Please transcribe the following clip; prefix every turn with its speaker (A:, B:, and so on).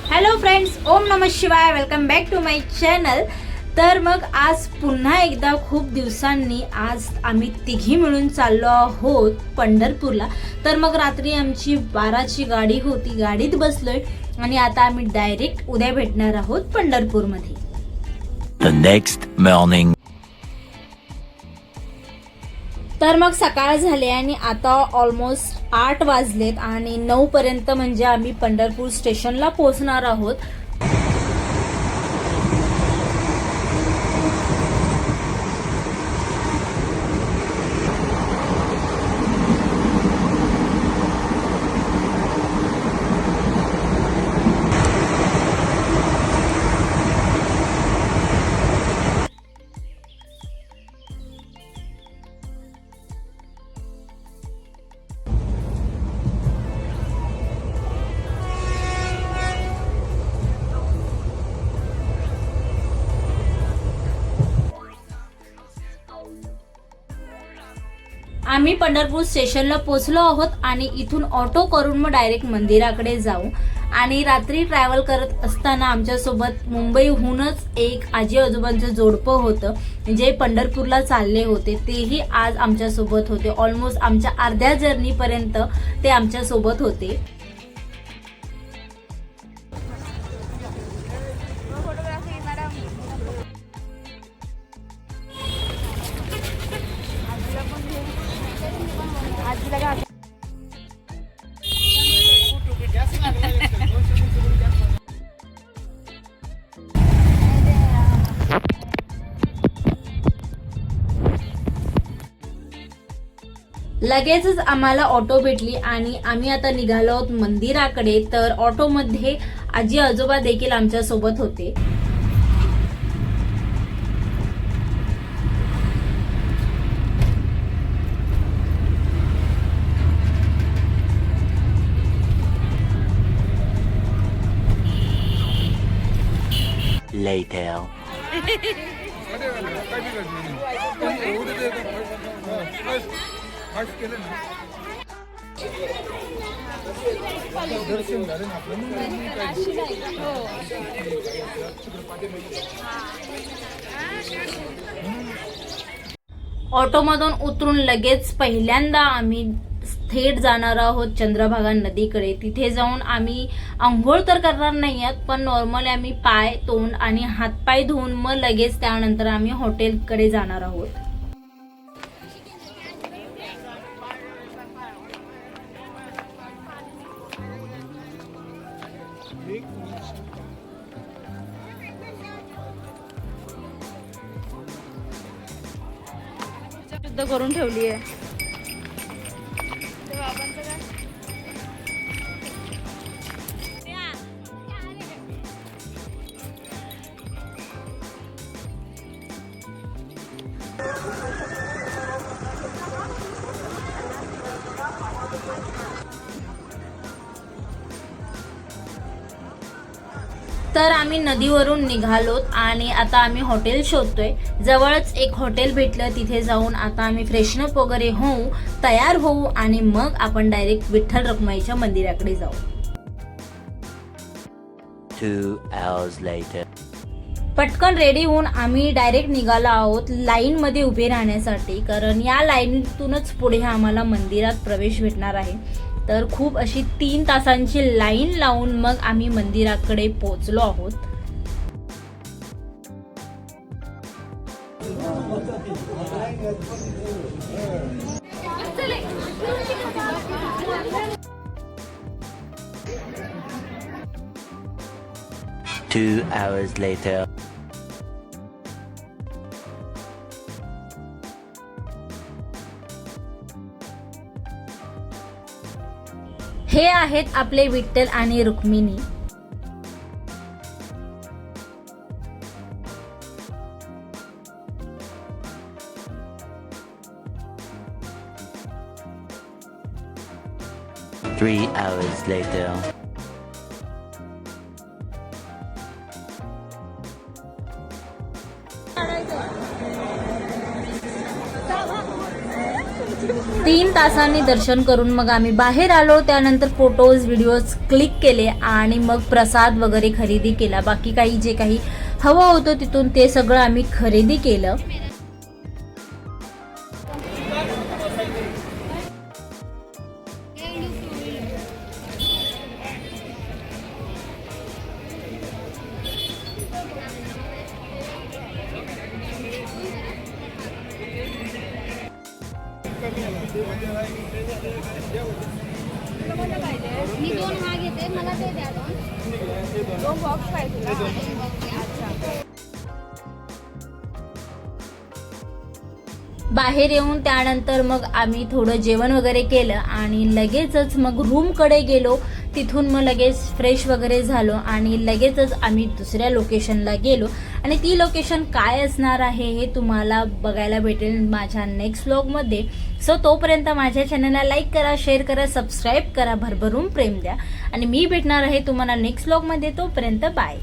A: Hello friends, ओम नमः शिवाय. Welcome back to my channel. तर मग आज पुन्हा एकदा खूप दिवसांनी आज आम्ही तिघी मिळून चाललो आहोत पंढरपूरला. तर मग रात्री आमची 12ची गाडी होती, गाडीत बसलोय आणि आता आम्ही डायरेक्ट उद्या भेटणार आहोत पंढरपूरमध्ये.
B: The next morning.
A: तर मग सकाळ झाली आणि आता ऑलमोस्ट 8 वाजलेत आणि 9 पर्यंत म्हणजे आम्ही पंढरपूर स्टेशनला पोहोचणार आहोत. आम्ही पंढरपूर स्टेशनला पोहोचलो आहोत आणि इथून ऑटो करून मग डायरेक्ट मंदिराकडे जाऊ. आणि रात्री ट्रॅव्हल करत असताना आमच्यासोबत मुंबईहूनच एक आजी आजोबांचं जोडपं होतं जे पंढरपूरला चालले होते. तेही आज आमच्यासोबत होते. ऑलमोस्ट आमच्या अर्ध्या जर्नीपर्यंत ते आमच्यासोबत होते. लगेचच आम्हाला ऑटो भेटली आणि आम्ही आता निघालो आहोत मंदिराकडे. तर ऑटोमध्ये आजी आजोबा देखील आमच्या सोबत होते.
B: Later.
A: ऑटोमधून उतरून लगेच पहिल्यांदा आम्ही थेट जाणार आहोत चंद्रभागा नदीकडे. तिथे जाऊन आम्ही आंघोळ तर करणार नाही आहोत, पण नॉर्मली आम्ही पाय, तोंड आणि हातपाय धुवून मग लगेच त्यानंतर आम्ही हॉटेलकडे जाणार आहोत.
C: शुद्ध करून ठेवली आहे.
A: तर आम्ही नदीवरून निघालोत आणि आता आम्ही हॉटेल शोधतोय. जवळच एक हॉटेल भेटलं, तिथे जाऊन आता आम्ही फ्रेशनअप वगैरे होऊ, तयार होऊ आणि मग आपण डायरेक्ट विठ्ठल रखुमाईच्या मंदिराकडे जाऊ.
B: 2 hours later.
A: पटकन रेडी होऊन आम्ही डायरेक्ट निघालो आहोत लाईन मध्ये उभे राहण्यासाठी, कारण या लाईनीतूनच पुढे आम्हाला मंदिरात प्रवेश भेटणार आहे. तर खूप अशी 3 तासांची लाईन लावून मग आम्ही मंदिराकडे पोहोचलो आहोत.
B: Two hours later.
A: हे आहेत आपले विठ्ठल आणि रुक्मिणी.
B: Three hours later.
A: तासांनी दर्शन करून मग आम्ही बाहेर आलो. त्यानंतर फोटोज व्हिडिओज क्लिक केले आणि मग प्रसाद वगैरे खरेदी केला. बाकी काही जे काही हवं होतं तिथून ते सगळं आम्ही खरेदी केलं.
C: मी 2 हा घेते, मला ते द्या 2 बॉक्स पाहिजे. अच्छा.
A: बाहेर येऊन त्यानंतर मग आम्ही थोडं जेवण वगैरे केलं आणि लगेचच मग रूमकडे गेलो. तिथून मग लगेच फ्रेश वगैरे झालो आणि लगेचच आम्ही दुसऱ्या लोकेशनला गेलो. आणि ती लोकेशन काय असणार आहे हे तुम्हाला बघायला भेटेल माझ्या नेक्स्ट व्लॉगमध्ये. सो तोपर्यंत माझ्या चॅनलला लाईक करा, शेअर करा, सबस्क्राईब करा, भरभरून प्रेम द्या आणि मी भेटणार आहे तुम्हाला नेक्स्ट व्लॉगमध्ये. तोपर्यंत बाय.